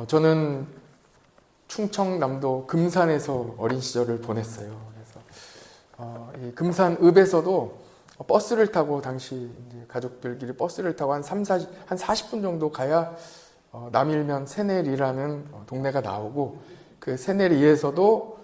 저는 충청남도 금산에서 어린 시절을 보냈어요. 그래서 이 금산읍에서도 버스를 타고 당시 이제 가족들끼리 버스를 타고 한 40분 정도 가야 남일면 새내리라는 동네가 나오고, 그 새내리에서도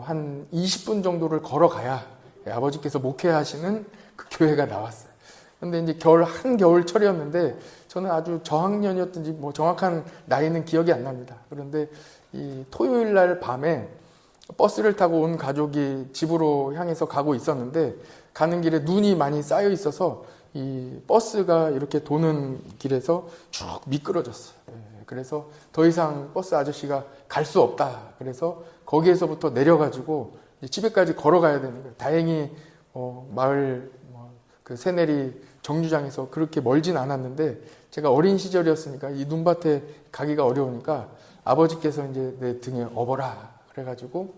한 20분 정도를 걸어가야 아버지께서 목회하시는 그 교회가 나왔어요. 근데 이제 한겨울철이었는데 저는 아주 저학년이었든지 뭐 정확한 나이는 기억이 안 납니다. 그런데 이 토요일 날 밤에 버스를 타고 온 가족이 집으로 향해서 가고 있었는데, 가는 길에 눈이 많이 쌓여 있어서 이 버스가 이렇게 도는 길에서 쭉 미끄러졌어요. 그래서 더 이상 버스 아저씨가 갈 수 없다. 그래서 거기에서부터 내려가지고 집에까지 걸어가야 되는 거예요. 다행히 마을 그 새내리 정류장에서 그렇게 멀진 않았는데, 제가 어린 시절이었으니까 이 눈밭에 가기가 어려우니까 아버지께서 이제 내 등에 업어라 그래가지고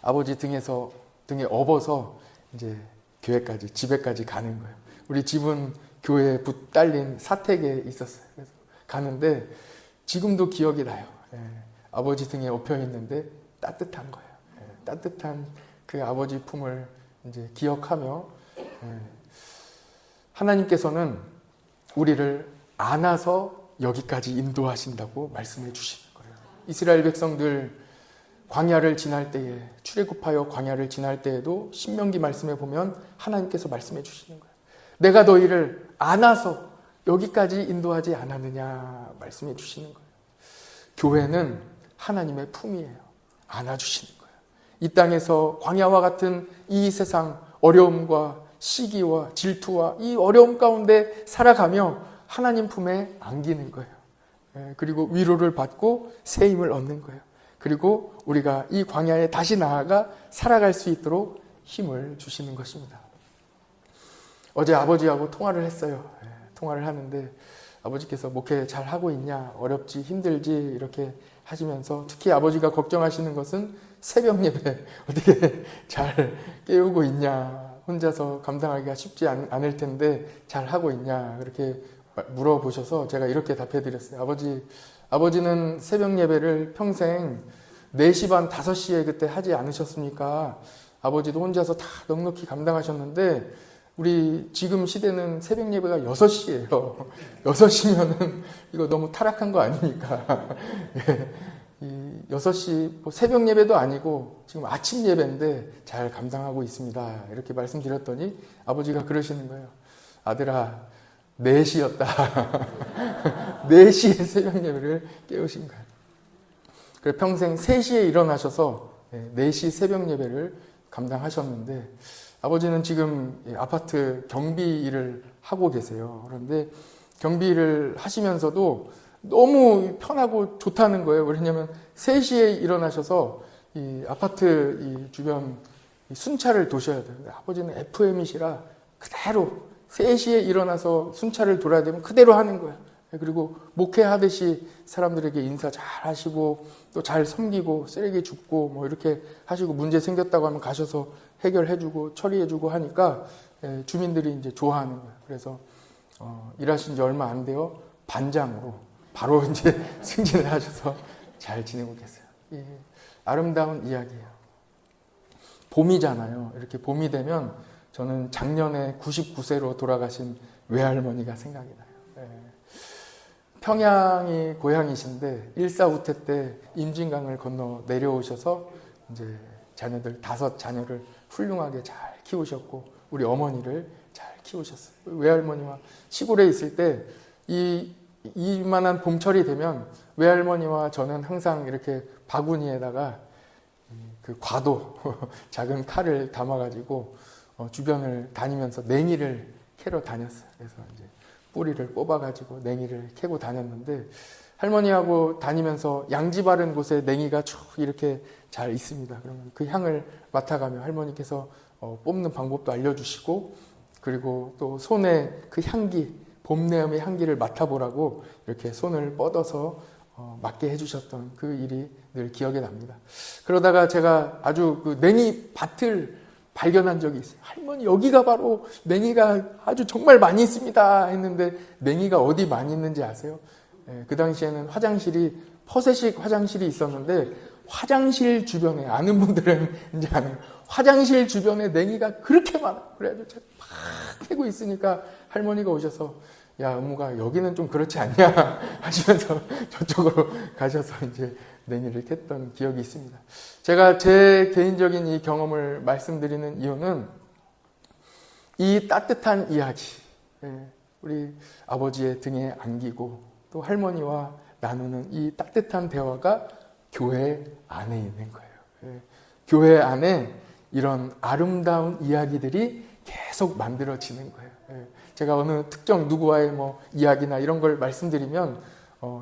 아버지 등에 업어서 이제 교회까지, 집에까지 가는 거예요. 우리 집은 교회에 붙달린 사택에 있었어요. 그래서 가는데 지금도 기억이 나요. 아버지 등에 업혀 있는데 따뜻한 거예요. 따뜻한 그 아버지 품을 이제 기억하며, 하나님께서는 우리를 안아서 여기까지 인도하신다고 말씀해 주시는 거예요. 이스라엘 백성들 광야를 지날 때에, 출애굽하여 광야를 지날 때에도 신명기 말씀에 보면 하나님께서 말씀해 주시는 거예요. 내가 너희를 안아서 여기까지 인도하지 않았느냐 말씀해 주시는 거예요. 교회는 하나님의 품이에요. 안아주시는 거예요. 이 땅에서 광야와 같은 이 세상 어려움과 시기와 질투와 이 어려움 가운데 살아가며 하나님 품에 안기는 거예요. 그리고 위로를 받고 새 힘을 얻는 거예요. 그리고 우리가 이 광야에 다시 나아가 살아갈 수 있도록 힘을 주시는 것입니다. 어제 아버지하고 통화를 했어요. 통화를 하는데 아버지께서 목회 잘 하고 있냐, 어렵지, 힘들지 이렇게 하시면서, 특히 아버지가 걱정하시는 것은 새벽 예배 어떻게 잘 깨우고 있냐, 혼자서 감당하기가 쉽지 않을 텐데 잘 하고 있냐 그렇게 물어보셔서 제가 이렇게 답해드렸어요. 아버지는 새벽 예배를 평생 4시 반, 5시에 그때 하지 않으셨습니까? 아버지도 혼자서 다 넉넉히 감당하셨는데 우리 지금 시대는 새벽 예배가 6시예요. 6시면은 이거 너무 타락한 거 아닙니까? 이 6시 새벽 예배도 아니고 지금 아침 예배인데 잘 감당하고 있습니다. 이렇게 말씀드렸더니 아버지가 그러시는 거예요. 아들아, 4시였다. 4시에 새벽 예배를 깨우신 거예요. 그래서 평생 3시에 일어나셔서 4시 새벽 예배를 감당하셨는데, 아버지는 지금 아파트 경비 일을 하고 계세요. 그런데 경비 일을 하시면서도 너무 편하고 좋다는 거예요. 왜냐하면 3시에 일어나셔서 이 아파트 이 주변 순찰을 도셔야 돼요. 아버지는 FM이시라 그대로 3시에 일어나서 순찰을 돌아야 되면 그대로 하는 거예요. 그리고 목회하듯이 사람들에게 인사 잘 하시고 또 잘 섬기고 쓰레기 줍고 뭐 이렇게 하시고, 문제 생겼다고 하면 가셔서 해결해주고 처리해주고 하니까 주민들이 이제 좋아하는 거예요. 그래서 일하신 지 얼마 안 돼요. 반장으로 바로 이제 승진을 하셔서 잘 지내고 계세요. 아름다운 이야기예요. 봄이잖아요. 이렇게 봄이 되면 저는 작년에 99세로 돌아가신 외할머니가 생각이 나요. 평양이 고향이신데 1사후퇴 때 임진강을 건너 내려오셔서 이제 자녀들 5자녀를 훌륭하게 잘 키우셨고 우리 어머니를 잘 키우셨어요. 외할머니와 시골에 있을 때 이만한 봄철이 되면 외할머니와 저는 항상 이렇게 바구니에다가 그 과도 작은 칼을 담아가지고 주변을 다니면서 냉이를 캐러 다녔어요. 그래서 이제 뿌리를 뽑아가지고 냉이를 캐고 다녔는데, 할머니하고 다니면서 양지 바른 곳에 냉이가 쭉 이렇게 잘 있습니다. 그러면 그 향을 맡아가며 할머니께서 뽑는 방법도 알려주시고, 그리고 또 손에 그 향기, 봄내음의 향기를 맡아보라고 이렇게 손을 뻗어서 맡게 해주셨던 그 일이 늘 기억에 납니다. 그러다가 제가 아주 그 냉이 밭을 발견한 적이 있어요. 할머니, 여기가 바로 냉이가 아주 정말 많이 있습니다 했는데 냉이가 어디 많이 있는지 아세요? 그 당시에는 화장실이 퍼세식 화장실이 있었는데 화장실 주변에 아는 분들은 이제 아는 화장실 주변에 냉이가 그렇게 많아. 그래가지고 제가 막 캐고 있으니까 할머니가 오셔서 야 의무가 여기는 좀 그렇지 않냐 하시면서 저쪽으로 가셔서 이제 냉이를 캤던 기억이 있습니다. 제가 제 개인적인 이 경험을 말씀드리는 이유는 이 따뜻한 이야기, 우리 아버지의 등에 안기고 또 할머니와 나누는 이 따뜻한 대화가 교회 안에 있는 거예요. 교회 안에 이런 아름다운 이야기들이 계속 만들어지는 거예요. 제가 어느 특정 누구와의 이야기나 이런 걸 말씀드리면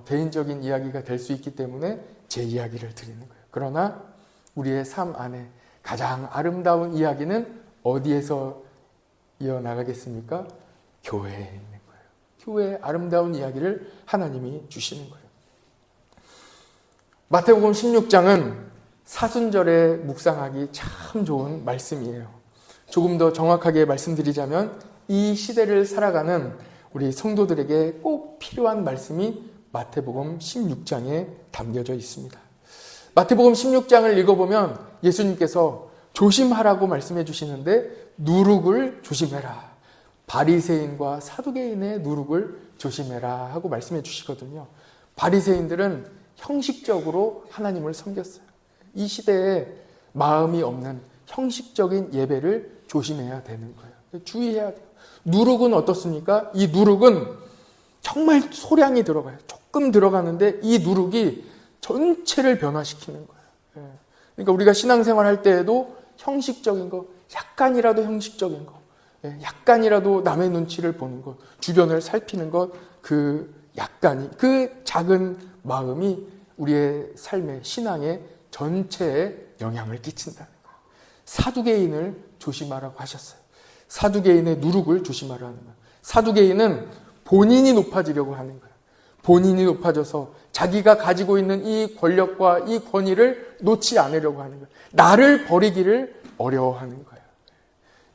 개인적인 이야기가 될 수 있기 때문에 제 이야기를 드리는 거예요. 그러나 우리의 삶 안에 가장 아름다운 이야기는 어디에서 이어나가겠습니까? 교회에 있는 거예요. 교회의 아름다운 이야기를 하나님이 주시는 거예요. 마태복음 16장은 사순절에 묵상하기 참 좋은 말씀이에요. 조금 더 정확하게 말씀드리자면 이 시대를 살아가는 우리 성도들에게 꼭 필요한 말씀이 마태복음 16장에 담겨져 있습니다. 마태복음 16장을 읽어보면 예수님께서 조심하라고 말씀해 주시는데 누룩을 조심해라. 바리새인과 사두개인의 누룩을 조심해라 하고 말씀해 주시거든요. 바리새인들은 형식적으로 하나님을 섬겼어요. 이 시대에 마음이 없는 형식적인 예배를 조심해야 되는 거예요. 주의해야 돼요. 누룩은 어떻습니까? 이 누룩은 정말 소량이 들어가요. 조금 들어가는데 이 누룩이 전체를 변화시키는 거예요. 그러니까 우리가 신앙생활 할 때에도 형식적인 거, 약간이라도 형식적인 거, 약간이라도 남의 눈치를 보는 것, 주변을 살피는 것, 그 약간이, 그 작은 마음이 우리의 삶의 신앙의 전체에 영향을 끼친다는 거예요. 사두개인을 조심하라고 하셨어요. 사두개인의 누룩을 조심하라는 거예요. 사두개인은 본인이 높아지려고 하는 거예요. 본인이 높아져서 자기가 가지고 있는 이 권력과 이 권위를 놓지 않으려고 하는 거예요. 나를 버리기를 어려워하는 거예요.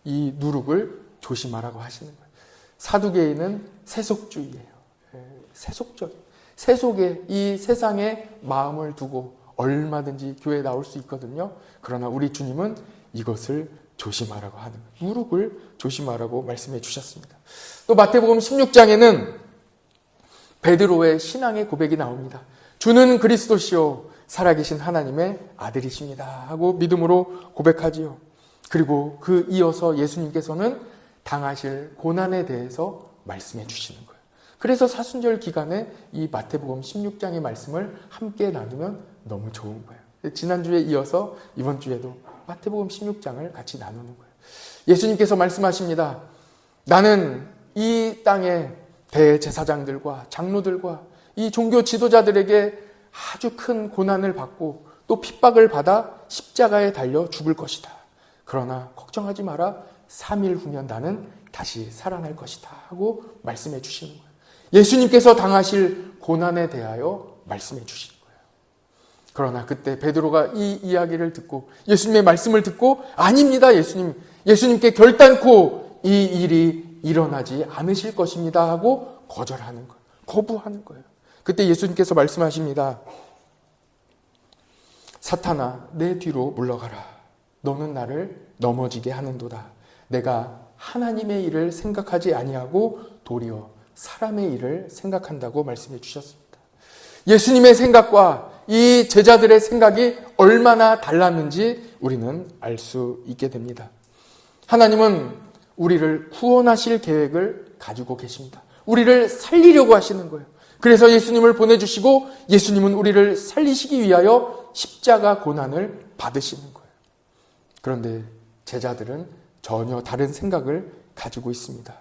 이 누룩을 조심하라고 하시는 거예요. 사두개인은 세속주의예요. 세속적인, 세속에 이 세상에 마음을 두고 얼마든지 교회에 나올 수 있거든요. 그러나 우리 주님은 이것을 조심하라고 하는 거예요. 누룩을 조심하라고 말씀해 주셨습니다. 또 마태복음 16장에는 베드로의 신앙의 고백이 나옵니다. 주는 그리스도시요 살아계신 하나님의 아들이십니다 하고 믿음으로 고백하지요. 그리고 그 이어서 예수님께서는 당하실 고난에 대해서 말씀해 주시는 거예요. 그래서 사순절 기간에 이 마태복음 16장의 말씀을 함께 나누면 너무 좋은 거예요. 지난주에 이어서 이번 주에도 마태복음 16장을 같이 나누는 거예요. 예수님께서 말씀하십니다. 나는 이 땅의 대제사장들과 장로들과 이 종교 지도자들에게 아주 큰 고난을 받고 또 핍박을 받아 십자가에 달려 죽을 것이다. 그러나 걱정하지 마라. 3일 후면 나는 다시 살아날 것이다 하고 말씀해 주시는 거예요. 예수님께서 당하실 고난에 대하여 말씀해 주시는 거예요. 그러나 그때 베드로가 이 이야기를 듣고 예수님의 말씀을 듣고 아닙니다 예수님. 예수님께 결단코 이 일이 일어나지 않으실 것입니다 하고 거절하는 거예요. 거부하는 거예요. 그때 예수님께서 말씀하십니다. 사탄아 내 뒤로 물러가라. 너는 나를 넘어지게 하는도다. 내가 하나님의 일을 생각하지 아니하고 도리어 사람의 일을 생각한다고 말씀해 주셨습니다. 예수님의 생각과 이 제자들의 생각이 얼마나 달랐는지 우리는 알 수 있게 됩니다. 하나님은 우리를 구원하실 계획을 가지고 계십니다. 우리를 살리려고 하시는 거예요. 그래서 예수님을 보내주시고 예수님은 우리를 살리시기 위하여 십자가 고난을 받으시는 거예요. 그런데 제자들은 전혀 다른 생각을 가지고 있습니다.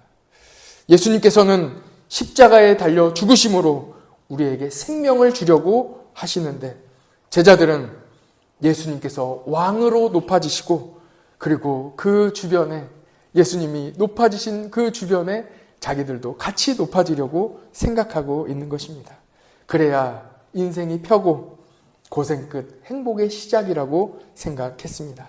예수님께서는 십자가에 달려 죽으심으로 우리에게 생명을 주려고 하시는데 제자들은 예수님께서 왕으로 높아지시고 그리고 그 주변에 예수님이 높아지신 그 주변에 자기들도 같이 높아지려고 생각하고 있는 것입니다. 그래야 인생이 펴고 고생 끝 행복의 시작이라고 생각했습니다.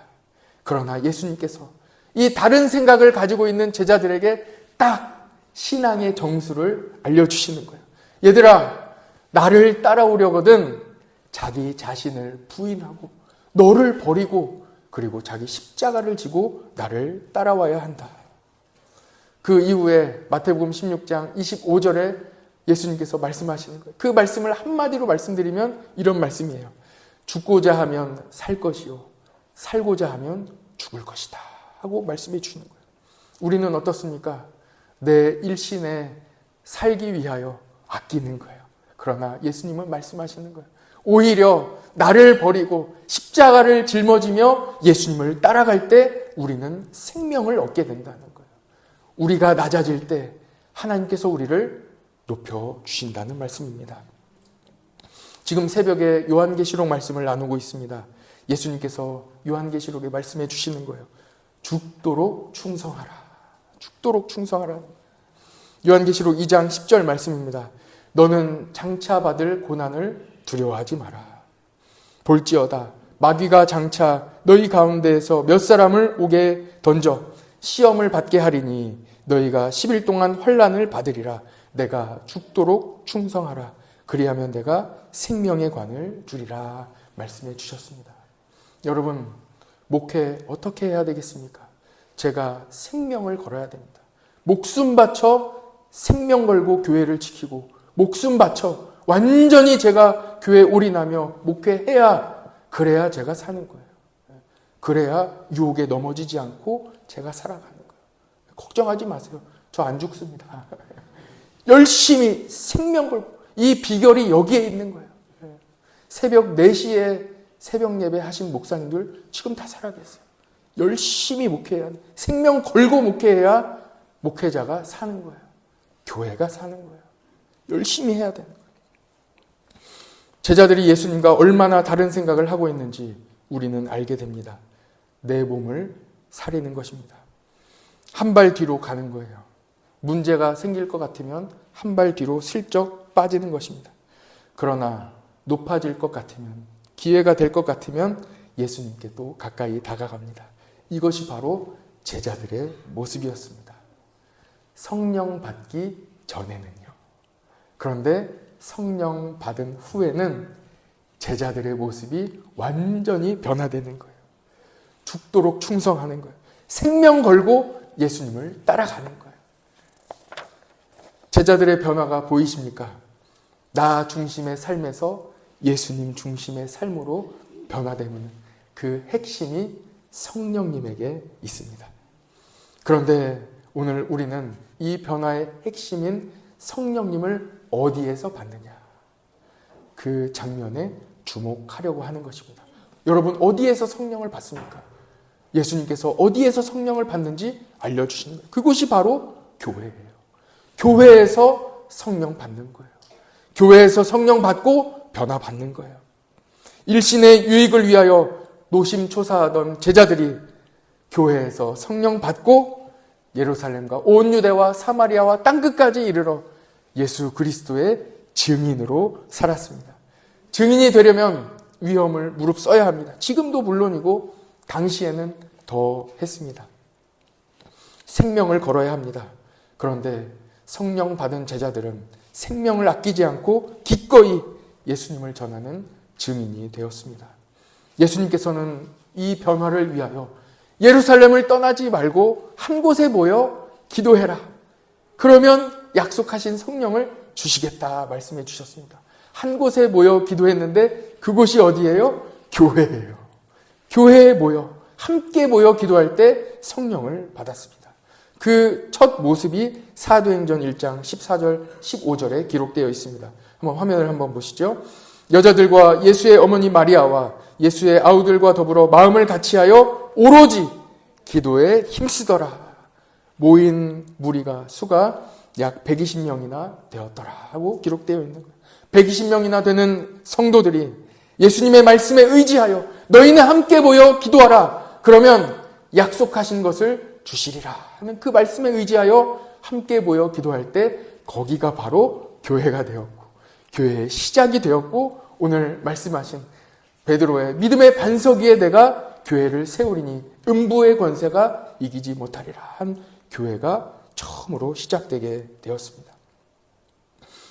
그러나 예수님께서 이 다른 생각을 가지고 있는 제자들에게 딱 신앙의 정수를 알려주시는 거예요. 얘들아, 나를 따라오려거든 자기 자신을 부인하고 너를 버리고 그리고 자기 십자가를 지고 나를 따라와야 한다. 그 이후에 마태복음 16장 25절에 예수님께서 말씀하시는 거예요. 그 말씀을 한마디로 말씀드리면 이런 말씀이에요. 죽고자 하면 살 것이요 살고자 하면 죽을 것이다 하고 말씀해 주는 거예요. 우리는 어떻습니까? 내 일신에 살기 위하여 아끼는 거예요. 그러나 예수님은 말씀하시는 거예요. 오히려 나를 버리고 십자가를 짊어지며 예수님을 따라갈 때 우리는 생명을 얻게 된다는 거예요. 우리가 낮아질 때 하나님께서 우리를 높여주신다는 말씀입니다. 지금 새벽에 요한계시록 말씀을 나누고 있습니다. 예수님께서 요한계시록에 말씀해 주시는 거예요. 죽도록 충성하라. 죽도록 충성하라. 요한계시록 2장 10절 말씀입니다. 너는 장차 받을 고난을 두려워하지 마라. 볼지어다 마귀가 장차 너희 가운데에서 몇 사람을 오게 던져 시험을 받게 하리니 너희가 10일 동안 환난을 받으리라. 내가 죽도록 충성하라. 그리하면 내가 생명의 관을 주리라 말씀해 주셨습니다. 여러분, 목회 어떻게 해야 되겠습니까? 제가 생명을 걸어야 됩니다. 목숨 바쳐 생명 걸고 교회를 지키고 목숨 바쳐 완전히 제가 교회에 올인하며 목회해야 그래야 제가 사는 거예요. 그래야 유혹에 넘어지지 않고 제가 살아가는 거예요. 걱정하지 마세요. 저 안 죽습니다. 열심히 생명 걸고 이 비결이 여기에 있는 거예요. 새벽 4시에 새벽 예배 하신 목사님들 지금 다 살아계세요. 열심히 목회해야 돼. 생명 걸고 목회해야 목회자가 사는 거예요. 교회가 사는 거예요. 열심히 해야 되는 거예요. 제자들이 예수님과 얼마나 다른 생각을 하고 있는지 우리는 알게 됩니다. 내 몸을 사리는 것입니다. 한 발 뒤로 가는 거예요. 문제가 생길 것 같으면 한 발 뒤로 슬쩍 빠지는 것입니다. 그러나 높아질 것 같으면, 기회가 될 것 같으면 예수님께 또 가까이 다가갑니다. 이것이 바로 제자들의 모습이었습니다. 성령 받기 전에는요. 그런데 성령 받은 후에는 제자들의 모습이 완전히 변화되는 거예요. 죽도록 충성하는 거예요. 생명 걸고 예수님을 따라가는 거예요. 제자들의 변화가 보이십니까? 나 중심의 삶에서 예수님 중심의 삶으로 변화되는 그 핵심이 성령님에게 있습니다. 그런데 오늘 우리는 이 변화의 핵심인 성령님을 어디에서 받느냐? 그 장면에 주목하려고 하는 것입니다. 여러분, 어디에서 성령을 받습니까? 예수님께서 어디에서 성령을 받는지 알려주시는 거예요. 그곳이 바로 교회예요. 교회에서 성령 받는 거예요. 교회에서 성령 받고 변화 받는 거예요. 일신의 유익을 위하여 노심초사하던 제자들이 교회에서 성령 받고 예루살렘과 온 유대와 사마리아와 땅끝까지 이르러 예수 그리스도의 증인으로 살았습니다. 증인이 되려면 위험을 무릅써야 합니다. 지금도 물론이고 당시에는 더 했습니다. 생명을 걸어야 합니다. 그런데 성령 받은 제자들은 생명을 아끼지 않고 기꺼이 예수님을 전하는 증인이 되었습니다. 예수님께서는 이 변화를 위하여 예루살렘을 떠나지 말고 한 곳에 모여 기도해라. 그러면 약속하신 성령을 주시겠다 말씀해 주셨습니다. 한 곳에 모여 기도했는데 그곳이 어디예요? 교회예요. 교회에 모여 함께 모여 기도할 때 성령을 받았습니다. 그 첫 모습이 사도행전 1장 14절 15절에 기록되어 있습니다. 한번 화면을 한번 보시죠. 여자들과 예수의 어머니 마리아와 예수의 아우들과 더불어 마음을 같이하여 오로지 기도에 힘쓰더라. 모인 무리가 수가 약 120명이나 되었더라 하고 기록되어 있는 거예요. 120명이나 되는 성도들이 예수님의 말씀에 의지하여 너희는 함께 모여 기도하라. 그러면 약속하신 것을 주시리라 하는 그 말씀에 의지하여 함께 모여 기도할 때 거기가 바로 교회가 되었고 교회의 시작이 되었고 오늘 말씀하신 베드로의 믿음의 반석 위에 내가 교회를 세우리니 음부의 권세가 이기지 못하리라 한 교회가 처음으로 시작되게 되었습니다.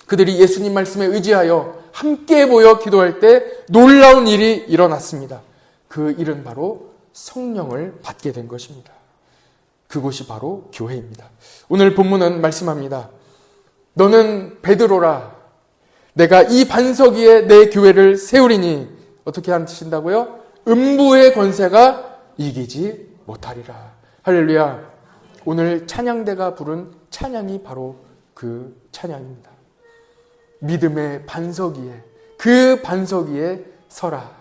그들이 예수님 말씀에 의지하여 함께 모여 기도할 때 놀라운 일이 일어났습니다. 그 일은 바로 성령을 받게 된 것입니다. 그곳이 바로 교회입니다. 오늘 본문은 말씀합니다. 너는 베드로라. 내가 이 반석 위에 내 교회를 세우리니 어떻게 하신다고요? 음부의 권세가 이기지 못하리라. 할렐루야. 오늘 찬양대가 부른 찬양이 바로 그 찬양입니다. 믿음의 반석 위에, 그 반석 위에 서라.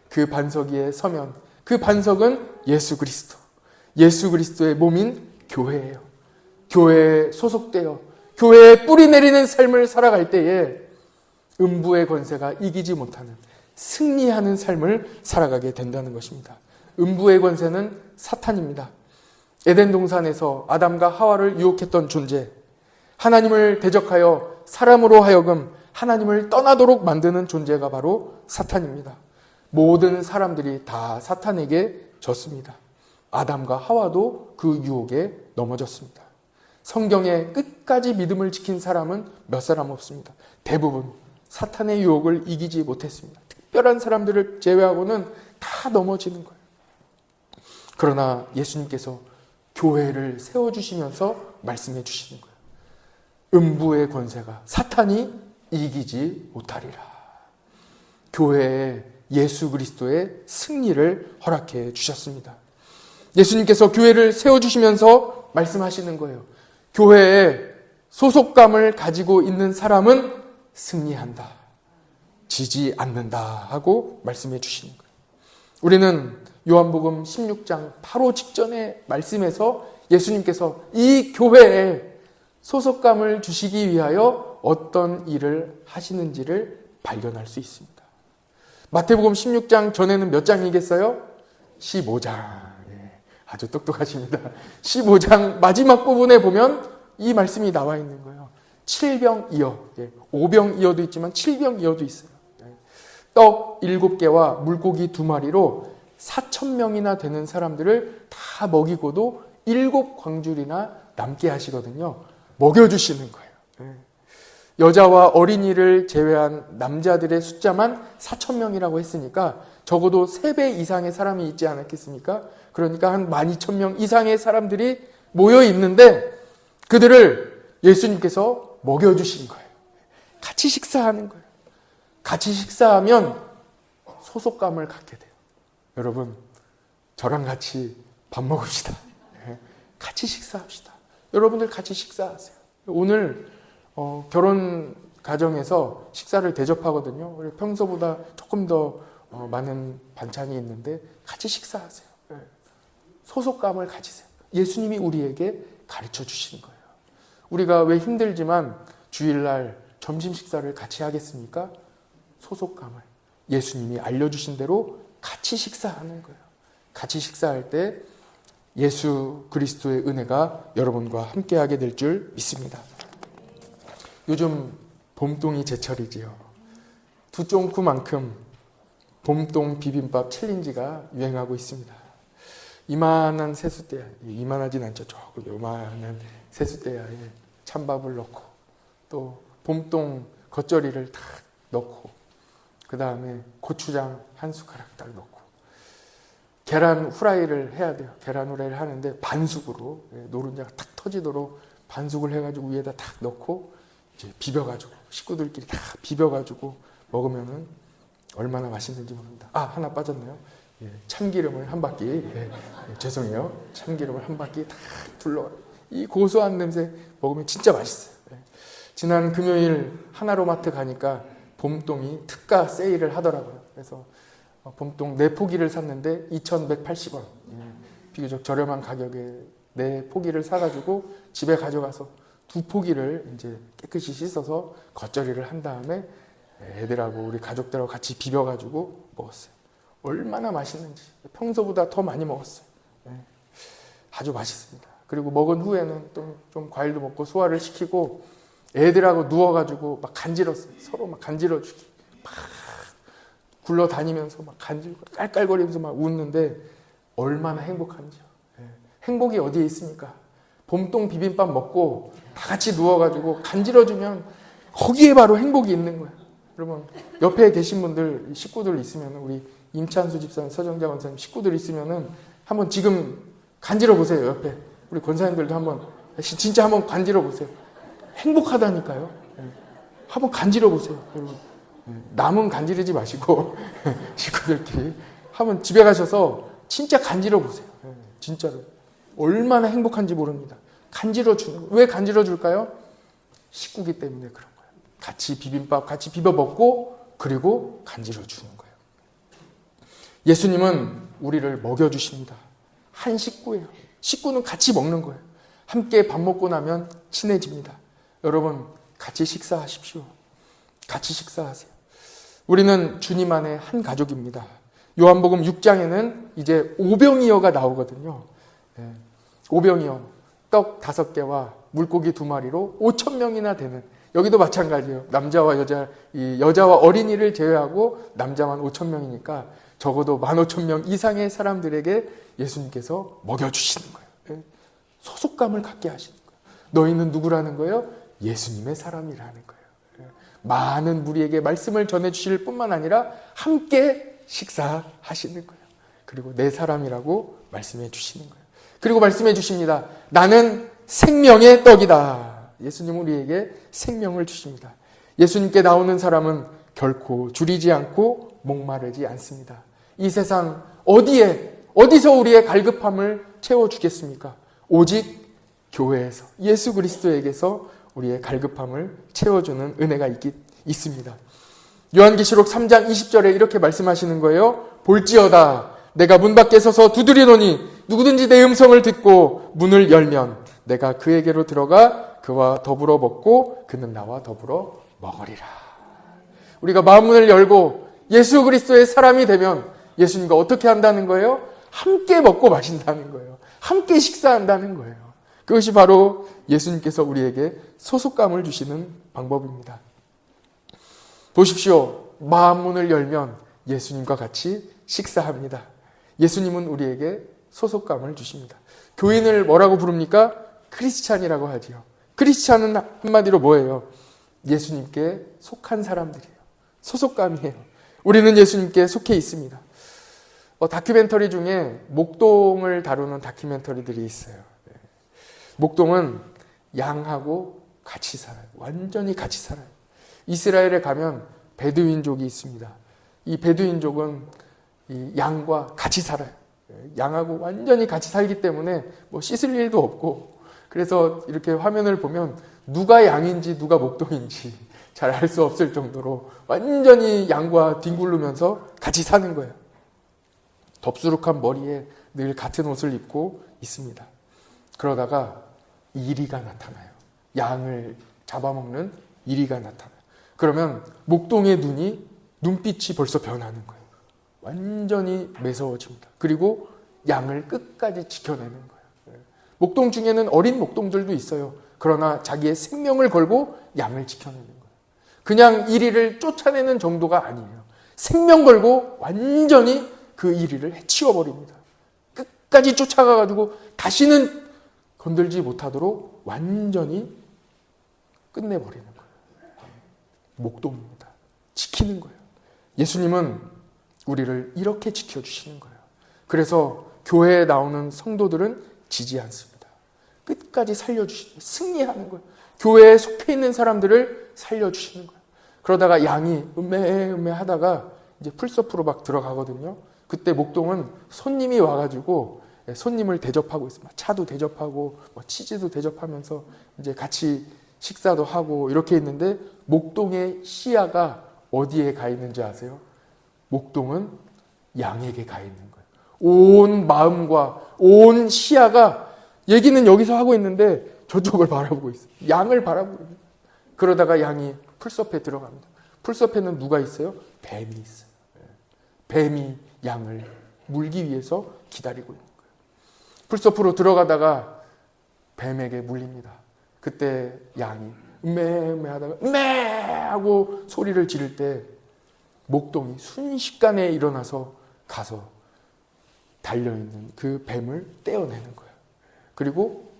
그 반석 위에 서면 그 반석은 예수 그리스도. 예수 그리스도의 몸인 교회예요. 교회에 소속되어 교회에 뿌리 내리는 삶을 살아갈 때에 음부의 권세가 이기지 못하는 승리하는 삶을 살아가게 된다는 것입니다. 음부의 권세는 사탄입니다. 에덴 동산에서 아담과 하와를 유혹했던 존재, 하나님을 대적하여 사람으로 하여금 하나님을 떠나도록 만드는 존재가 바로 사탄입니다. 모든 사람들이 다 사탄에게 졌습니다. 아담과 하와도 그 유혹에 넘어졌습니다. 성경에 끝까지 믿음을 지킨 사람은 몇 사람 없습니다. 대부분 사탄의 유혹을 이기지 못했습니다. 특별한 사람들을 제외하고는 다 넘어지는 거예요. 그러나 예수님께서 교회를 세워주시면서 말씀해 주시는 거예요. 음부의 권세가 사탄이 이기지 못하리라. 교회에 예수 그리스도의 승리를 허락해 주셨습니다. 예수님께서 교회를 세워주시면서 말씀하시는 거예요. 교회에 소속감을 가지고 있는 사람은 승리한다. 지지 않는다 하고 말씀해 주시는 거예요. 우리는 요한복음 16장 바로 직전의 말씀에서 예수님께서 이 교회에 소속감을 주시기 위하여 어떤 일을 하시는지를 발견할 수 있습니다. 마태복음 16장 전에는 몇 장이겠어요? 15장. 아주 똑똑하십니다. 15장 마지막 부분에 보면 이 말씀이 나와 있는 거예요. 7병이어. 5병이어도 있지만 7병이어도 있어요. 떡 7개와 물고기 2마리로 4,000명이나 되는 사람들을 다 먹이고도 7광줄이나 남게 하시거든요. 먹여주시는 거예요. 여자와 어린이를 제외한 남자들의 숫자만 4,000명이라고 했으니까 적어도 3배 이상의 사람이 있지 않았겠습니까? 그러니까 한 12,000명 이상의 사람들이 모여 있는데 그들을 예수님께서 먹여주신 거예요. 같이 식사하는 거예요. 같이 식사하면 소속감을 갖게 돼요. 여러분, 저랑 같이 밥 먹읍시다. 같이 식사합시다. 여러분들 같이 식사하세요. 오늘 결혼 가정에서 식사를 대접하거든요. 평소보다 조금 더 많은 반찬이 있는데 같이 식사하세요. 소속감을 가지세요. 예수님이 우리에게 가르쳐 주시는 거예요. 우리가 왜 힘들지만 주일날 점심 식사를 같이 하겠습니까? 소속감을 예수님이 알려주신 대로 같이 식사하는 거예요. 같이 식사할 때 예수 그리스도의 은혜가 여러분과 함께하게 될 줄 믿습니다. 요즘 봄동이 제철이지요. 두쫑쿠만큼 봄동 비빔밥 챌린지가 유행하고 있습니다. 이만한 세숫대야, 이만하진 않죠. 조금 요만한 세숫대야에 찬밥을 넣고 또 봄동 겉절이를 딱 넣고 그 다음에 고추장 한 숟가락 딱 넣고 계란 후라이를 해야 돼요. 계란 후라이를 하는데 반숙으로 노른자가 탁 터지도록 반숙을 해가지고 위에다 탁 넣고 이제 비벼가지고 식구들끼리 다 비벼가지고 먹으면은 얼마나 맛있는지 모릅니다. 아, 하나 빠졌네요. 참기름을 한 바퀴, 죄송해요. 참기름을 한 바퀴 다 둘러. 이 고소한 냄새 먹으면 진짜 맛있어요. 지난 금요일 하나로마트 가니까 봄동이 특가 세일을 하더라고요. 그래서 봄동 4포기를 샀는데 2,180원. 비교적 저렴한 가격에 4포기를 사가지고 집에 가져가서 2포기를 이제 깨끗이 씻어서 겉절이를 한 다음에 애들하고 우리 가족들하고 같이 비벼가지고 먹었어요. 얼마나 맛있는지 평소보다 더 많이 먹었어요. 아주 맛있습니다. 그리고 먹은 후에는 좀 과일도 먹고 소화를 시키고 애들하고 누워가지고 막 간질렀어요. 서로 막 간질러주기. 막 굴러다니면서 막 간질고 깔깔거리면서 막 웃는데 얼마나 행복한지요. 행복이 어디에 있습니까? 봄동 비빔밥 먹고 다 같이 누워가지고 간질러주면 거기에 바로 행복이 있는 거예요. 여러분, 옆에 계신 분들, 식구들 있으면, 우리 임찬수 집사님, 서정자 권사님 식구들 있으면은 한번 지금 간지러 보세요. 옆에 우리 권사님들도 한번 진짜 한번 간지러 보세요. 행복하다니까요. 한번 간지러 보세요. 여러분, 남은 간지르지 마시고 식구들끼리 한번 집에 가셔서 진짜 간지러 보세요. 진짜로 얼마나 행복한지 모릅니다. 간지러 주는 거예요. 왜 간지러 줄까요? 식구기 때문에 그런 거예요. 같이 비빔밥 같이 비벼 먹고 그리고 간지러 주는 거예요. 예수님은 우리를 먹여주십니다. 한 식구예요. 식구는 같이 먹는 거예요. 함께 밥 먹고 나면 친해집니다. 여러분, 같이 식사하십시오. 같이 식사하세요. 우리는 주님 안에 한 가족입니다. 요한복음 6장에는 이제 오병이어가 나오거든요. 오병이어, 떡 5개와 물고기 2마리로 5,000명이나 되는, 여기도 마찬가지예요. 남자와 여자와 어린이를 제외하고 남자만 5,000명이니까 적어도 15,000명 이상의 사람들에게 예수님께서 먹여주시는 거예요. 소속감을 갖게 하시는 거예요. 너희는 누구라는 거예요? 예수님의 사람이라는 거예요. 많은 무리에게 말씀을 전해주실 뿐만 아니라 함께 식사하시는 거예요. 그리고 내 사람이라고 말씀해 주시는 거예요. 그리고 말씀해 주십니다. 나는 생명의 떡이다. 예수님은 우리에게 생명을 주십니다. 예수님께 나오는 사람은 결코 줄이지 않고 목마르지 않습니다. 이 세상 어디서 우리의 갈급함을 채워주겠습니까? 오직 교회에서, 예수 그리스도에게서 우리의 갈급함을 채워주는 은혜가 있습니다. 요한계시록 3장 20절에 이렇게 말씀하시는 거예요. 볼지어다 내가 문 밖에 서서 두드리노니 누구든지 내 음성을 듣고 문을 열면 내가 그에게로 들어가 그와 더불어 먹고 그는 나와 더불어 먹으리라. 우리가 마음문을 열고 예수 그리스도의 사람이 되면 예수님과 어떻게 한다는 거예요? 함께 먹고 마신다는 거예요. 함께 식사한다는 거예요. 그것이 바로 예수님께서 우리에게 소속감을 주시는 방법입니다. 보십시오. 마음문을 열면 예수님과 같이 식사합니다. 예수님은 우리에게 소속감을 주십니다. 교인을 뭐라고 부릅니까? 크리스찬이라고 하지요. 크리스찬은 한마디로 뭐예요? 예수님께 속한 사람들이에요. 소속감이에요. 우리는 예수님께 속해 있습니다. 다큐멘터리 중에 목동을 다루는 다큐멘터리들이 있어요. 목동은 양하고 같이 살아요. 완전히 같이 살아요. 이스라엘에 가면 베두인족이 있습니다. 이 베두인족은 이 양과 같이 살아요. 양하고 완전히 같이 살기 때문에 뭐 씻을 일도 없고, 그래서 이렇게 화면을 보면 누가 양인지 누가 목동인지 잘 알 수 없을 정도로 완전히 양과 뒹굴르면서 같이 사는 거예요. 덥수룩한 머리에 늘 같은 옷을 입고 있습니다. 그러다가 이리가 나타나요. 양을 잡아먹는 이리가 나타나요. 그러면 목동의 눈빛이 벌써 변하는 거예요. 완전히 매서워집니다. 그리고 양을 끝까지 지켜내는 거예요. 목동 중에는 어린 목동들도 있어요. 그러나 자기의 생명을 걸고 양을 지켜내는 거예요. 그냥 이리를 쫓아내는 정도가 아니에요. 생명 걸고 완전히 그 이리를 해치워버립니다. 끝까지 쫓아가가지고 다시는 건들지 못하도록 완전히 끝내버리는 거예요. 목동입니다. 지키는 거예요. 예수님은 우리를 이렇게 지켜주시는 거예요. 그래서 교회에 나오는 성도들은 지지 않습니다. 끝까지 살려주시는, 승리하는 거예요. 교회에 속해 있는 사람들을 살려주시는 거예요. 그러다가 양이 음메 하다가 이제 풀숲으로 막 들어가거든요. 그때 목동은 손님이 와가지고 손님을 대접하고 있습니다. 차도 대접하고 뭐 치즈도 대접하면서 이제 같이 식사도 하고 이렇게 있는데, 목동의 시야가 어디에 가 있는지 아세요? 목동은 양에게 가 있는 거예요. 온 마음과 온 시야가, 얘기는 여기서 하고 있는데 저쪽을 바라보고 있어요. 양을 바라보고 있어요. 그러다가 양이 풀숲에 들어갑니다. 풀숲에는 누가 있어요? 뱀이 있어요. 뱀이 양을 물기 위해서 기다리고 있는 거예요. 풀숲으로 들어가다가 뱀에게 물립니다. 그때 양이 음메 하다가 음메 하고 소리를 지를 때 목동이 순식간에 일어나서 가서 달려있는 그 뱀을 떼어내는 거예요. 그리고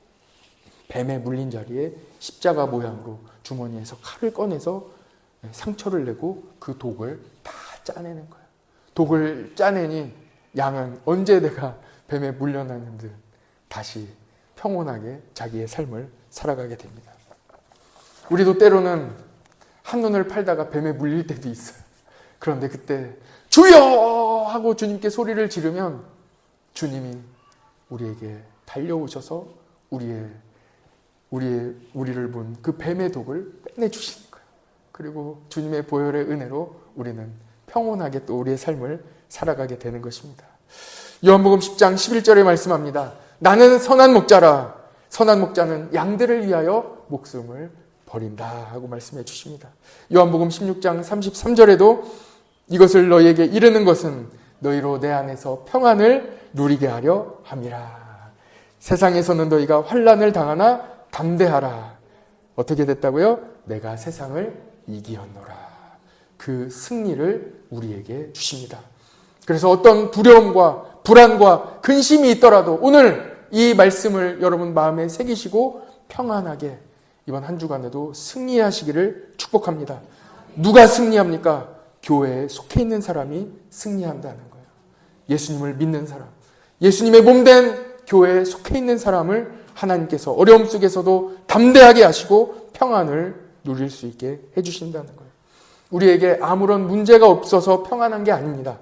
뱀에 물린 자리에 십자가 모양으로 주머니에서 칼을 꺼내서 상처를 내고 그 독을 다 짜내는 거예요. 독을 짜내니 양은 언제 내가 뱀에 물려나는 듯 다시 평온하게 자기의 삶을 살아가게 됩니다. 우리도 때로는 한눈을 팔다가 뱀에 물릴 때도 있어요. 그런데 그때 주여! 하고 주님께 소리를 지르면 주님이 우리에게 달려오셔서 우리를 본 그 뱀의 독을 빼내주시는 거예요. 그리고 주님의 보혈의 은혜로 우리는 평온하게 또 우리의 삶을 살아가게 되는 것입니다. 요한복음 10장 11절에 말씀합니다. 나는 선한 목자라. 선한 목자는 양들을 위하여 목숨을 버린다 하고 말씀해 주십니다. 요한복음 16장 33절에도 이것을 너희에게 이르는 것은 너희로 내 안에서 평안을 누리게 하려 함이라. 세상에서는 너희가 환난을 당하나 담대하라. 어떻게 됐다고요? 내가 세상을 이기었노라. 그 승리를 우리에게 주십니다. 그래서 어떤 두려움과 불안과 근심이 있더라도 오늘 이 말씀을 여러분 마음에 새기시고 평안하게 이번 한 주간에도 승리하시기를 축복합니다. 누가 승리합니까? 교회에 속해 있는 사람이 승리한다는 거예요. 예수님을 믿는 사람, 예수님의 몸된 교회에 속해 있는 사람을 하나님께서 어려움 속에서도 담대하게 하시고 평안을 누릴 수 있게 해주신다는 거예요. 우리에게 아무런 문제가 없어서 평안한 게 아닙니다.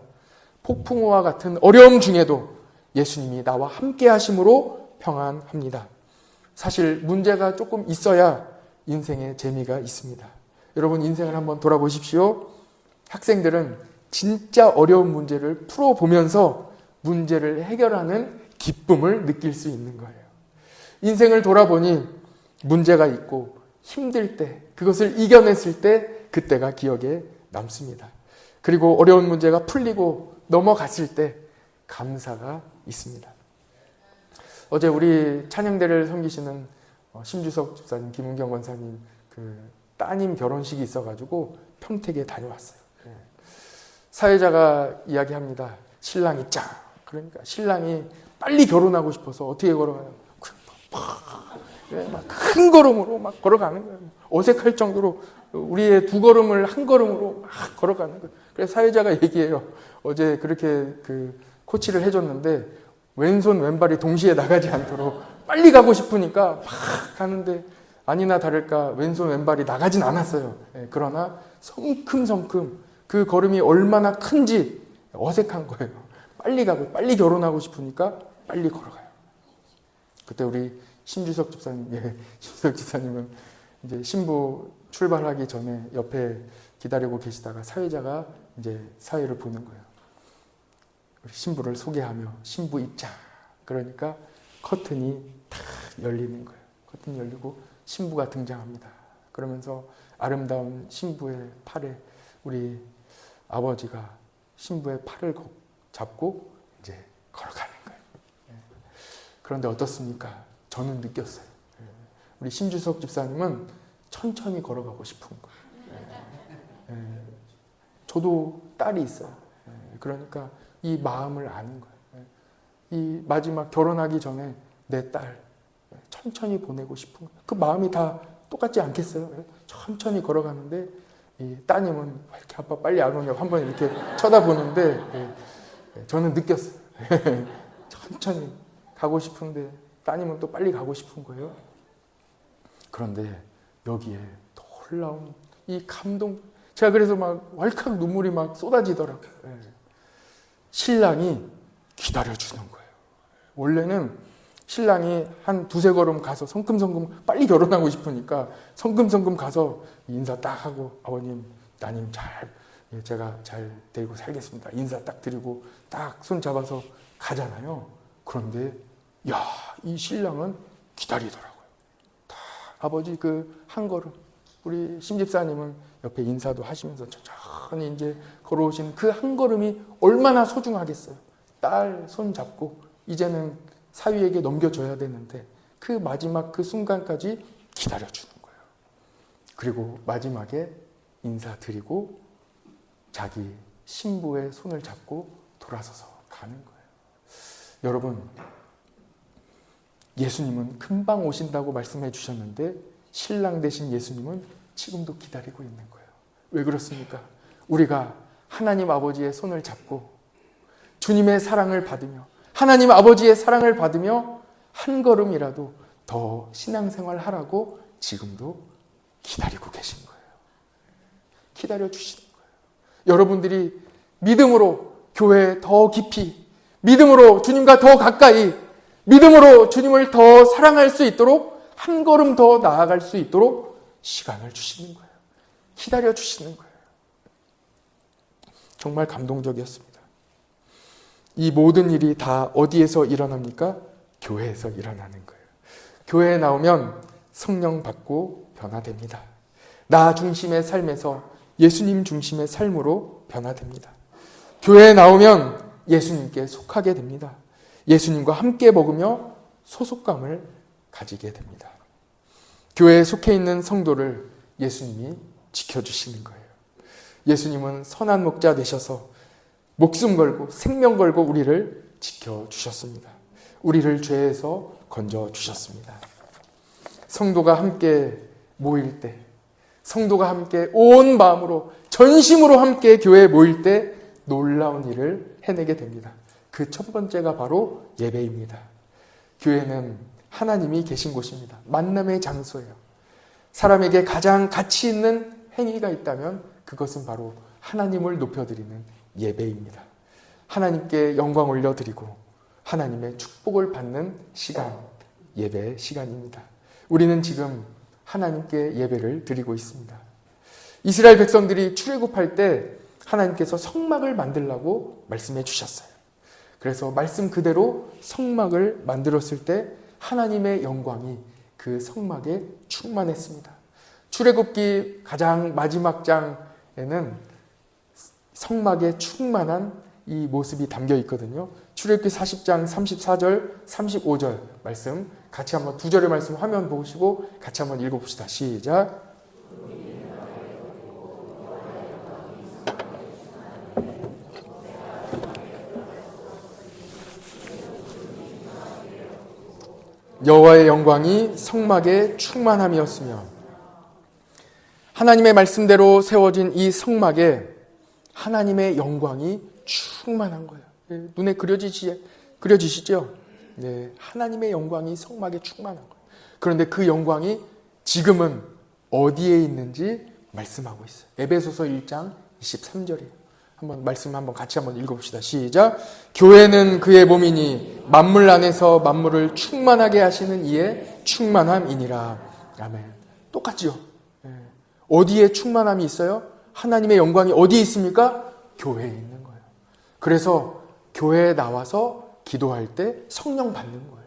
폭풍우와 같은 어려움 중에도 예수님이 나와 함께 하심으로 평안합니다. 사실 문제가 조금 있어야 인생에 재미가 있습니다. 여러분 인생을 한번 돌아보십시오. 학생들은 진짜 어려운 문제를 풀어보면서 문제를 해결하는 기쁨을 느낄 수 있는 거예요. 인생을 돌아보니 문제가 있고 힘들 때, 그것을 이겨냈을 때 그때가 기억에 남습니다. 그리고 어려운 문제가 풀리고 넘어갔을 때 감사가 있습니다. 어제 우리 찬양대를 섬기시는 심주석 집사님, 김은경 권사님 그 따님 결혼식이 있어가지고 평택에 다녀왔어요. 사회자가 이야기합니다. 신랑이 짱! 그러니까 신랑이 빨리 결혼하고 싶어서 어떻게 걸어가요? 막 큰 걸음으로 막 걸어가는 거예요. 어색할 정도로 우리의 두 걸음을 한 걸음으로 막 걸어가는 거예요. 그래서 사회자가 얘기해요. 어제 그렇게 그 코치를 해줬는데 왼손 왼발이 동시에 나가지 않도록 빨리 가고 싶으니까 막 가는데 아니나 다를까 왼손 왼발이 나가진 않았어요. 그러나 성큼성큼 그 걸음이 얼마나 큰지 어색한 거예요. 빨리 가고 빨리 결혼하고 싶으니까 빨리 걸어가요. 그때 우리 심주석 집사님, 심주석 집사님은 이제 신부 출발하기 전에 옆에 기다리고 계시다가 사회자가 이제 사회를 보는 거예요. 우리 신부를 소개하며 신부 입장. 그러니까 커튼이 탁 열리는 거예요. 커튼이 열리고 신부가 등장합니다. 그러면서 아름다운 신부의 팔에 우리 아버지가 신부의 팔을 잡고 이제 걸어가는 거예요. 그런데 어떻습니까? 저는 느꼈어요. 우리 심주석 집사님은 천천히 걸어가고 싶은 거예요. 저도 딸이 있어요. 그러니까 이 마음을 아는 거예요. 이 마지막 결혼하기 전에 내 딸 천천히 보내고 싶은 거예요. 그 마음이 다 똑같지 않겠어요? 천천히 걸어가는데 이 따님은 왜 이렇게 아빠 빨리 안 오냐고 한번 이렇게 쳐다보는데 저는 느꼈어요. 천천히 가고 싶은데 따님은 또 빨리 가고 싶은 거예요. 그런데 여기에 놀라운 이 감동, 제가 그래서 막 왈칵 눈물이 막 쏟아지더라고요. 신랑이 기다려주는 거예요. 원래는 신랑이 한 두세 걸음 가서 성큼성큼 빨리 결혼하고 싶으니까 성큼성큼 가서 인사 딱 하고 아버님, 따님 제가 잘 데리고 살겠습니다. 인사 딱 드리고 딱 손 잡아서 가잖아요. 그런데 이 신랑은 기다리더라고요. 다 아버지 그 한 걸음, 우리 심집사님은 옆에 인사도 하시면서 천천히 이제 걸어오신 그 한 걸음이 얼마나 소중하겠어요. 딸 손 잡고 이제는 사위에게 넘겨줘야 되는데 그 마지막 그 순간까지 기다려주는 거예요. 그리고 마지막에 인사드리고 자기 신부의 손을 잡고 돌아서서 가는 거예요. 여러분, 예수님은 금방 오신다고 말씀해 주셨는데 신랑 되신 예수님은 지금도 기다리고 있는 거예요. 왜 그렇습니까? 우리가 하나님 아버지의 손을 잡고 주님의 사랑을 받으며 하나님 아버지의 사랑을 받으며 한 걸음이라도 더 신앙생활 하라고 지금도 기다리고 계신 거예요. 기다려 주시는 거예요. 여러분들이 믿음으로 교회에 더 깊이, 믿음으로 주님과 더 가까이, 믿음으로 주님을 더 사랑할 수 있도록 한 걸음 더 나아갈 수 있도록 시간을 주시는 거예요. 기다려 주시는 거예요. 정말 감동적이었습니다. 이 모든 일이 다 어디에서 일어납니까? 교회에서 일어나는 거예요. 교회에 나오면 성령 받고 변화됩니다. 나 중심의 삶에서 예수님 중심의 삶으로 변화됩니다. 교회에 나오면 예수님께 속하게 됩니다. 예수님과 함께 먹으며 소속감을 가지게 됩니다. 교회에 속해 있는 성도를 예수님이 지켜주시는 거예요. 예수님은 선한 목자 되셔서 목숨 걸고 생명 걸고 우리를 지켜주셨습니다. 우리를 죄에서 건져주셨습니다. 성도가 함께 모일 때, 성도가 함께 온 마음으로 전심으로 함께 교회에 모일 때 놀라운 일을 해내게 됩니다. 그 첫 번째가 바로 예배입니다. 교회는 하나님이 계신 곳입니다. 만남의 장소예요. 사람에게 가장 가치 있는 행위가 있다면 그것은 바로 하나님을 높여드리는 예배입니다. 하나님께 영광 올려드리고 하나님의 축복을 받는 시간, 예배 시간입니다. 우리는 지금 하나님께 예배를 드리고 있습니다. 이스라엘 백성들이 출애굽할 때 하나님께서 성막을 만들라고 말씀해 주셨어요. 그래서 말씀 그대로 성막을 만들었을 때 하나님의 영광이 그 성막에 충만했습니다. 출애굽기 가장 마지막 장에는 성막에 충만한 이 모습이 담겨 있거든요. 출애굽기 40장 34절, 35절 말씀 같이 한번 두 절의 말씀 화면 보시고 같이 한번 읽어봅시다. 시작. 여호와의 영광이 성막에 충만함이었으며 하나님의 말씀대로 세워진 이 성막에 하나님의 영광이 충만한 거예요. 눈에 그려지시죠? 네, 하나님의 영광이 성막에 충만한 거예요. 그런데 그 영광이 지금은 어디에 있는지 말씀하고 있어요. 에베소서 1장 23절이에요. 말씀 같이 한번 읽어봅시다. 시작. 교회는 그의 몸이니 만물 안에서 만물을 충만하게 하시는 이의 충만함이니라. 아멘. 똑같죠? 어디에 충만함이 있어요? 하나님의 영광이 어디에 있습니까? 교회에 있는 거예요. 그래서 교회에 나와서 기도할 때 성령 받는 거예요.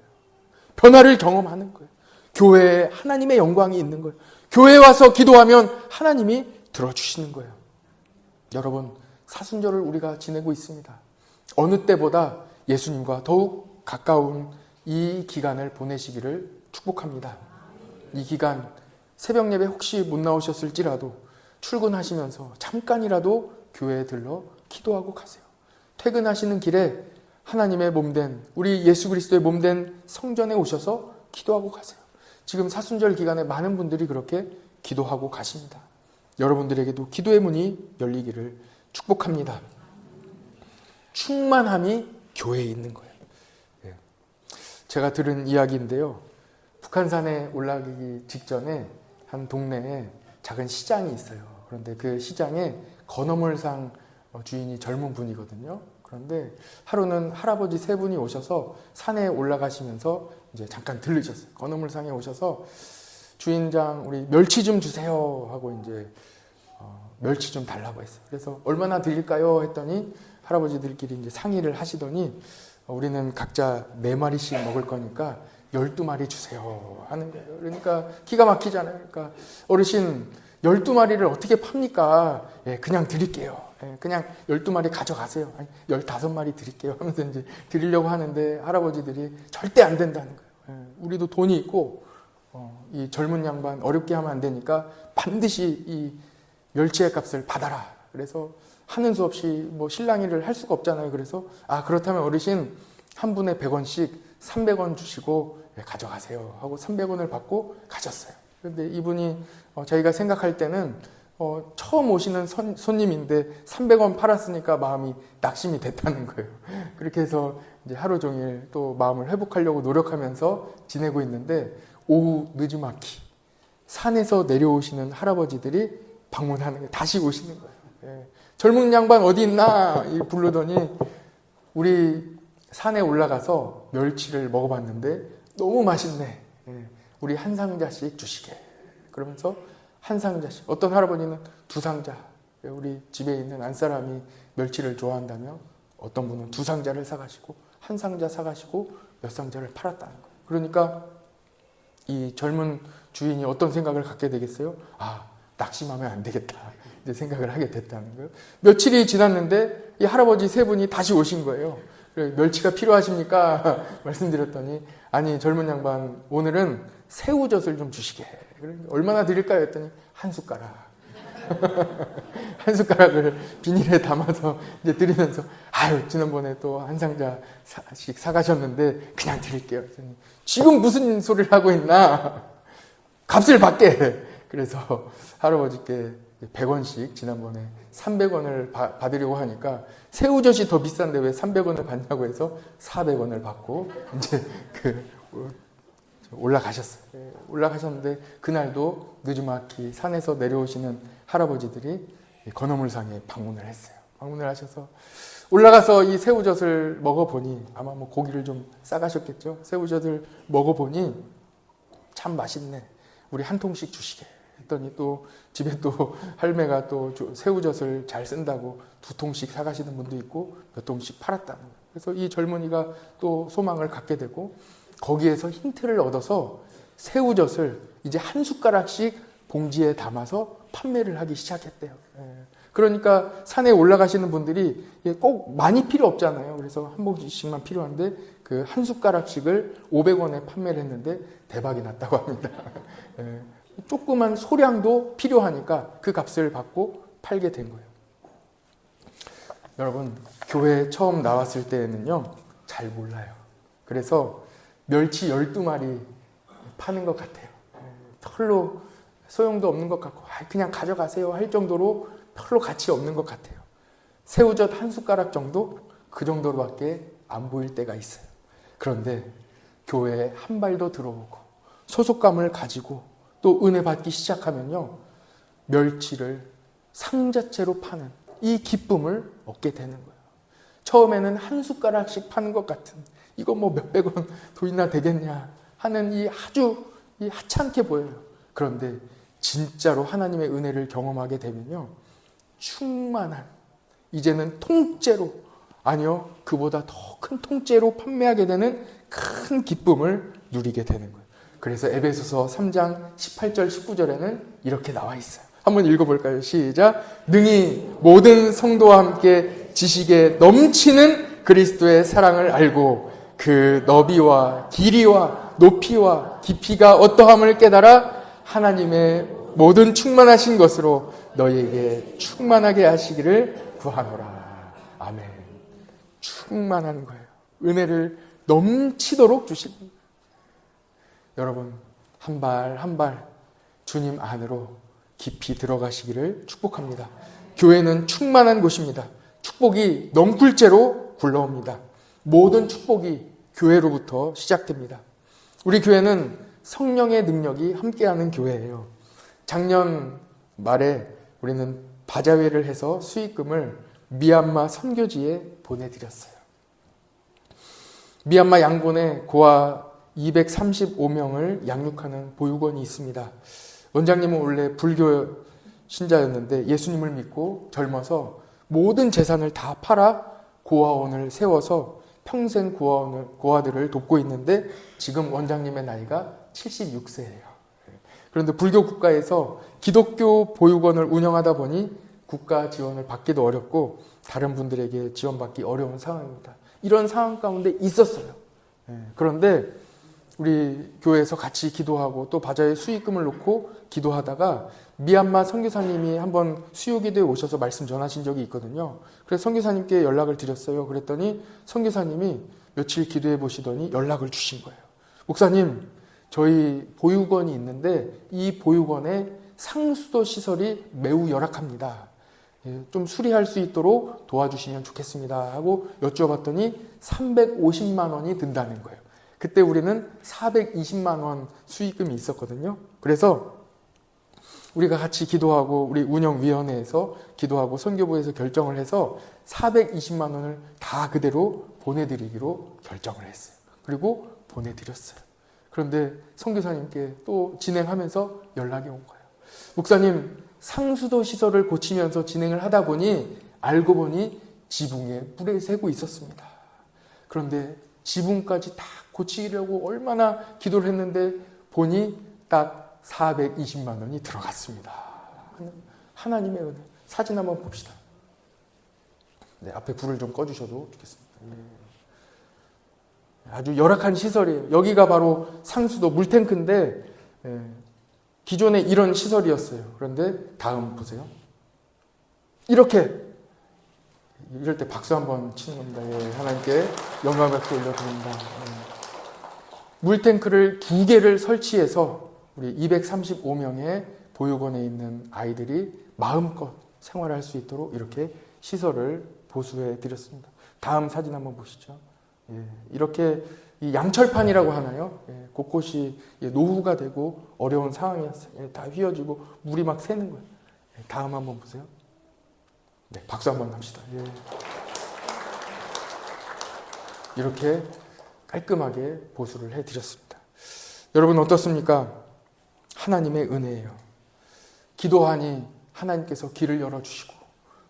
변화를 경험하는 거예요. 교회에 하나님의 영광이 있는 거예요. 교회에 와서 기도하면 하나님이 들어주시는 거예요. 여러분, 사순절을 우리가 지내고 있습니다. 어느 때보다 예수님과 더욱 가까운 이 기간을 보내시기를 축복합니다. 이 기간 새벽 예배 혹시 못 나오셨을지라도 출근하시면서 잠깐이라도 교회에 들러 기도하고 가세요. 퇴근하시는 길에 하나님의 몸된 우리 예수 그리스도의 몸된 성전에 오셔서 기도하고 가세요. 지금 사순절 기간에 많은 분들이 그렇게 기도하고 가십니다. 여러분들에게도 기도의 문이 열리기를 축복합니다. 충만함이 교회에 있는 거예요. 제가 들은 이야기인데요. 북한산에 올라가기 직전에 한 동네에 작은 시장이 있어요. 그런데 그 시장에 건어물상 주인이 젊은 분이거든요. 그런데 하루는 할아버지 세 분이 오셔서 산에 올라가시면서 이제 잠깐 들르셨어요. 건어물상에 오셔서 주인장 우리 멸치 좀 주세요 하고 이제 멸치 좀 달라고 했어요. 그래서 얼마나 드릴까요? 했더니 할아버지들끼리 이제 상의를 하시더니 우리는 각자 4마리씩 먹을 거니까 12마리 주세요 하는 거예요. 그러니까 기가 막히잖아요. 그러니까 어르신 12마리를 어떻게 팝니까? 예, 그냥 드릴게요. 예, 그냥 12마리 가져가세요. 아니, 15마리 드릴게요 하면서 이제 드리려고 하는데 할아버지들이 절대 안 된다는 거예요. 예, 우리도 돈이 있고 이 젊은 양반 어렵게 하면 안 되니까 반드시 이 멸치의 값을 받아라. 그래서 하는 수 없이 뭐 실랑이를 할 수가 없잖아요. 그래서 그렇다면 어르신 한 분에 100원씩 300원 주시고 가져가세요 하고 300원을 받고 가셨어요. 그런데 이분이 저희가 생각할 때는 처음 오시는 손님인데 300원 팔았으니까 마음이 낙심이 됐다는 거예요. 그렇게 해서 이제 하루 종일 또 마음을 회복하려고 노력하면서 지내고 있는데 오후 늦지막히 산에서 내려오시는 할아버지들이 방문하는 거예요. 다시 오시는 거예요. 예. 젊은 양반 어디 있나 부르더니 우리 산에 올라가서 멸치를 먹어봤는데 너무 맛있네. 예. 우리 한 상자씩 주시게. 그러면서 한 상자씩. 어떤 할아버지는 2상자. 우리 집에 있는 안사람이 멸치를 좋아한다면 어떤 분은 2상자를 사가시고 1상자 사가시고 몇 상자를 팔았다는 거예요. 그러니까 이 젊은 주인이 어떤 생각을 갖게 되겠어요? 아, 낙심하면 안 되겠다. 이제 생각을 하게 됐다는 거예요. 며칠이 지났는데 이 할아버지 3분이 다시 오신 거예요. 멸치가 필요하십니까? 말씀드렸더니 아니 젊은 양반 오늘은 새우젓을 좀 주시게. 얼마나 드릴까요? 했더니 한 숟가락. 한 숟가락을 비닐에 담아서 이제 드리면서 아유 지난번에 또 한 상자씩 사가셨는데 그냥 드릴게요. 지금 무슨 소리를 하고 있나? 값을 받게. 그래서 할아버지께 100원씩 지난번에 300원을 받으려고 하니까 새우젓이 더 비싼데 왜 300원을 받냐고 해서 400원을 받고 이제 올라가셨어요. 올라가셨는데 그날도 늦지막히 산에서 내려오시는 할아버지들이 건어물상에 방문을 했어요. 방문을 하셔서 올라가서 이 새우젓을 먹어보니 아마 뭐 고기를 좀 싸가셨겠죠. 새우젓을 먹어보니 참 맛있네. 우리 한 통씩 주시게. 했더니 또 집에 또 할매가 또 새우젓을 잘 쓴다고 2통씩 사가시는 분도 있고 몇 통씩 팔았다는 거예요. 그래서 이 젊은이가 또 소망을 갖게 되고 거기에서 힌트를 얻어서 새우젓을 이제 한 숟가락씩 봉지에 담아서 판매를 하기 시작했대요. 그러니까 산에 올라가시는 분들이 꼭 많이 필요 없잖아요. 그래서 한 봉지씩만 필요한데 그 한 숟가락씩을 500원에 판매를 했는데 대박이 났다고 합니다. 조그만 소량도 필요하니까 그 값을 받고 팔게 된 거예요. 여러분, 교회 처음 나왔을 때는요, 잘 몰라요. 그래서 멸치 12마리 파는 것 같아요. 별로 소용도 없는 것 같고, 그냥 가져가세요 할 정도로 별로 가치 없는 것 같아요. 새우젓 한 숟가락 정도? 그 정도로밖에 안 보일 때가 있어요. 그런데 교회에 한 발도 들어오고, 소속감을 가지고, 또 은혜 받기 시작하면요, 멸치를 상자채로 파는 이 기쁨을 얻게 되는 거예요. 처음에는 한 숟가락씩 파는 것 같은, 이거 뭐 몇백 원 돈이나 되겠냐 하는 이 아주 하찮게 보여요. 그런데 진짜로 하나님의 은혜를 경험하게 되면요, 충만한, 이제는 통째로, 아니요, 그보다 더 큰 통째로 판매하게 되는 큰 기쁨을 누리게 되는 거예요. 그래서 에베소서 3장 18절 19절에는 이렇게 나와 있어요. 한번 읽어볼까요? 시작. 능히 모든 성도와 함께 지식에 넘치는 그리스도의 사랑을 알고 그 너비와 길이와 높이와 깊이가 어떠함을 깨달아 하나님의 모든 충만하신 것으로 너희에게 충만하게 하시기를 구하노라. 아멘. 충만한 거예요. 은혜를 넘치도록 주십니다. 여러분, 한 발 한 발 주님 안으로 깊이 들어가시기를 축복합니다. 교회는 충만한 곳입니다. 축복이 넝쿨째로 굴러옵니다. 모든 축복이 교회로부터 시작됩니다. 우리 교회는 성령의 능력이 함께하는 교회예요. 작년 말에 우리는 바자회를 해서 수익금을 미얀마 선교지에 보내드렸어요. 미얀마 양곤에 고아 235명을 양육하는 보육원이 있습니다. 원장님은 원래 불교 신자였는데 예수님을 믿고 젊어서 모든 재산을 다 팔아 고아원을 세워서 평생 고아들을 돕고 있는데 지금 원장님의 나이가 76세예요. 그런데 불교 국가에서 기독교 보육원을 운영하다 보니 국가 지원을 받기도 어렵고 다른 분들에게 지원받기 어려운 상황입니다. 이런 상황 가운데 있었어요. 그런데 우리 교회에서 같이 기도하고 또 바자회 수익금을 놓고 기도하다가 미얀마 선교사님이 한번 수요기도에 오셔서 말씀 전하신 적이 있거든요. 그래서 선교사님께 연락을 드렸어요. 그랬더니 선교사님이 며칠 기도해 보시더니 연락을 주신 거예요. 목사님, 저희 보육원이 있는데 이 보육원에 상수도 시설이 매우 열악합니다. 좀 수리할 수 있도록 도와주시면 좋겠습니다 하고 여쭈어봤더니 350만 원이 든다는 거예요. 그때 우리는 420만 원 수익금이 있었거든요. 그래서 우리가 같이 기도하고 우리 운영위원회에서 기도하고 선교부에서 결정을 해서 420만 원을 다 그대로 보내드리기로 결정을 했어요. 그리고 보내드렸어요. 그런데 선교사님께 또 진행하면서 연락이 온 거예요. 목사님, 상수도 시설을 고치면서 진행을 하다 보니 알고 보니 지붕에 물이 새고 있었습니다. 그런데 지붕까지 다 고치려고 얼마나 기도를 했는데 보니 딱 420만 원이 들어갔습니다. 하나님의 은혜. 사진 한번 봅시다. 네, 앞에 불을 좀 꺼주셔도 좋겠습니다. 아주 열악한 시설이에요. 여기가 바로 상수도 물탱크인데 기존에 이런 시설이었어요. 그런데 다음 보세요. 이렇게 이럴 때 박수 한번 치는 겁니다. 예, 하나님께 영광 박수 올려드립니다. 물탱크를 2개를 설치해서 우리 235명의 보육원에 있는 아이들이 마음껏 생활할 수 있도록 이렇게 시설을 보수해 드렸습니다. 다음 사진 한번 보시죠. 예, 이렇게 이 양철판이라고 하나요? 예, 곳곳이 노후가 되고 어려운 상황이었어요. 예, 다 휘어지고 물이 막 새는 거예요. 예, 다음 한번 보세요. 네, 박수 한번 합시다. 예. 이렇게 깔끔하게 보수를 해드렸습니다. 여러분 어떻습니까? 하나님의 은혜예요. 기도하니 하나님께서 길을 열어주시고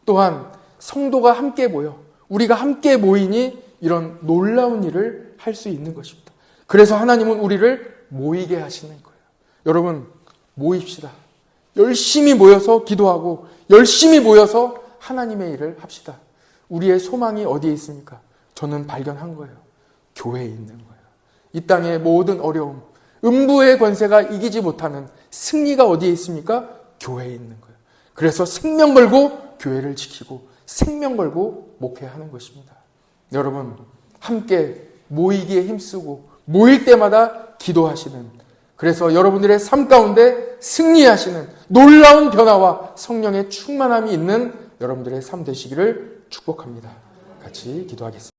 또한 성도가 함께 모여 우리가 함께 모이니 이런 놀라운 일을 할 수 있는 것입니다. 그래서 하나님은 우리를 모이게 하시는 거예요. 여러분 모입시다. 열심히 모여서 기도하고 열심히 모여서 하나님의 일을 합시다. 우리의 소망이 어디에 있습니까? 저는 발견한 거예요. 교회에 있는 거예요. 이 땅의 모든 어려움, 음부의 권세가 이기지 못하는 승리가 어디에 있습니까? 교회에 있는 거예요. 그래서 생명 걸고 교회를 지키고 생명 걸고 목회하는 것입니다. 여러분 함께 모이기에 힘쓰고 모일 때마다 기도하시는, 그래서 여러분들의 삶 가운데 승리하시는 놀라운 변화와 성령의 충만함이 있는 여러분들의 삶 되시기를 축복합니다. 같이 기도하겠습니다.